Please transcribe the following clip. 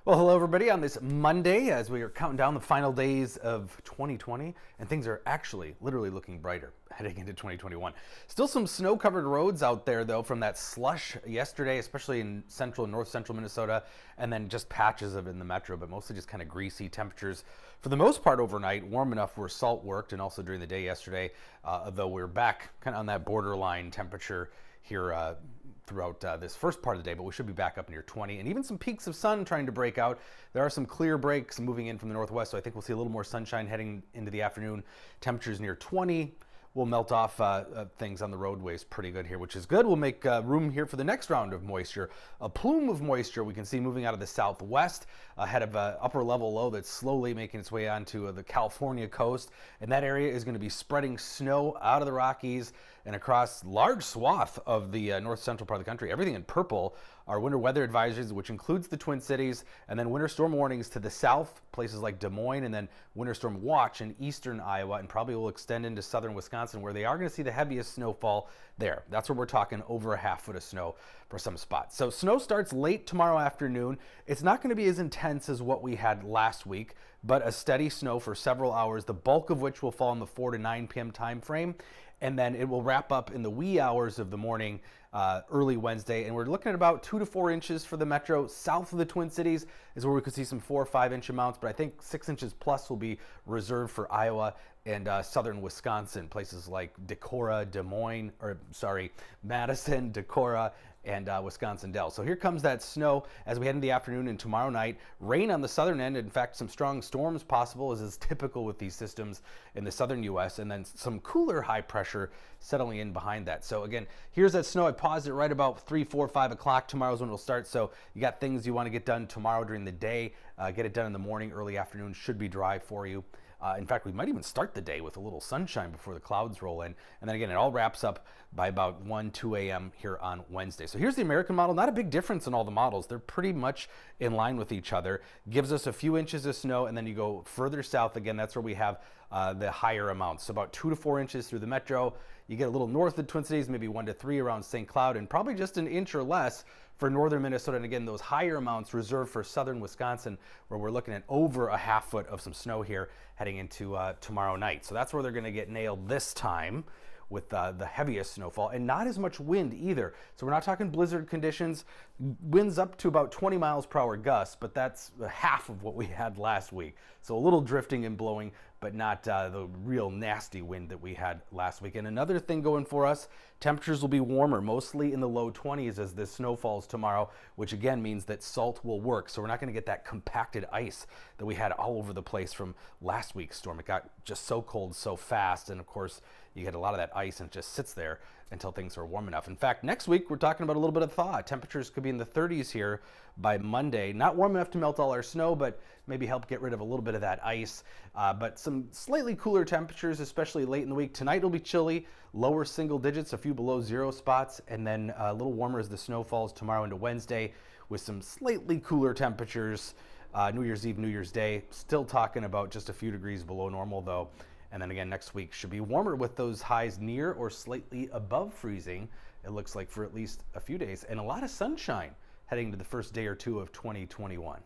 Well, hello everybody on this Monday as we are counting down the final days of 2020 and things are actually literally looking brighter heading into 2021. Still some snow-covered roads out there though from that slush yesterday, especially in central and north central Minnesota, and then just patches of it in the metro, but mostly just kind of greasy temperatures for the most part overnight, warm enough where salt worked, and also during the day yesterday, though we're back kind of on that borderline temperature here throughout this first part of the day, but we should be back up near 20 and even some peaks of sun trying to break out. There are some clear breaks moving in from the northwest, so I think we'll see a little more sunshine heading into the afternoon. Temperatures near 20 will melt off things on the roadways pretty good here, which is good. We'll make room here for the next round of moisture. A plume of moisture we can see moving out of the southwest ahead of an upper level low that's slowly making its way onto the California coast, and that area is going to be spreading snow out of the Rockies and across large swath of the north central part of the country. Everything in purple are winter weather advisories, which includes the Twin Cities, and then winter storm warnings to the south, places like Des Moines, and then winter storm watch in eastern Iowa, and probably will extend into southern Wisconsin, where they are going to see the heaviest snowfall there. That's where we're talking over a half foot of snow for some spots. So snow starts late tomorrow afternoon. It's not going to be as intense as what we had last week, but a steady snow for several hours, the bulk of which will fall in the 4 to 9 p.m. time frame. And then it will wrap up in the wee hours of the morning, early Wednesday. And we're looking at about 2 to 4 inches for the metro. South of the Twin Cities is where we could see some 4 or 5 inch amounts, but I think 6 inches plus will be reserved for Iowa and southern Wisconsin, places like Decorah, Des Moines, Madison, Decorah, and Wisconsin Dells. So here comes that snow as we head into the afternoon and tomorrow night. Rain on the southern end, in fact, some strong storms possible, as is typical with these systems in the southern U.S., and then some cooler high pressure settling in behind that. So again, here's that snow. I paused it right about 3, 4, 5 o'clock. Tomorrow's when it'll start. So you got things you want to get done tomorrow during the day. Get it done in the morning, early afternoon. Should be dry for you. In fact, we might even start the day with a little sunshine before the clouds roll in. And then again, it all wraps up by about 1, 2 a.m. here on Wednesday. So here's the American model. Not a big difference in all the models. They're pretty much in line with each other. Gives us a few inches of snow, and then you go further south again. That's where we have the higher amounts. So about 2 to 4 inches through the metro. You get a little north of the Twin Cities, maybe 1 to 3 around St. Cloud, and probably just an inch or less for northern Minnesota. And again, those higher amounts reserved for southern Wisconsin, where we're looking at over a half foot of some snow here heading into tomorrow night. So that's where they're going to get nailed this time with the heaviest snowfall, and not as much wind either. So we're not talking blizzard conditions. Winds up to about 20 miles per hour gusts, but that's half of what we had last week. So a little drifting and blowing, but not the real nasty wind that we had last week. And another thing going for us, temperatures will be warmer, mostly in the low 20s as this snow falls tomorrow, which again means that salt will work. So we're not going to get that compacted ice that we had all over the place from last week's storm. It got just so cold so fast, and of course you get a lot of that ice and it just sits there until things are warm enough. In fact, next week we're talking about a little bit of thaw. Temperatures could be in the 30s here by Monday. Not warm enough to melt all our snow, but maybe help get rid of a little bit of that ice. But some slightly cooler temperatures, especially late in the week. Tonight will be chilly, lower single digits, a few below 0 spots, and then a little warmer as the snow falls tomorrow into Wednesday with some slightly cooler temperatures. New Year's Eve, New Year's Day, still talking about just a few degrees below normal though. And then again, next week should be warmer with those highs near or slightly above freezing, it looks like, for at least a few days, and a lot of sunshine heading to the first day or two of 2021.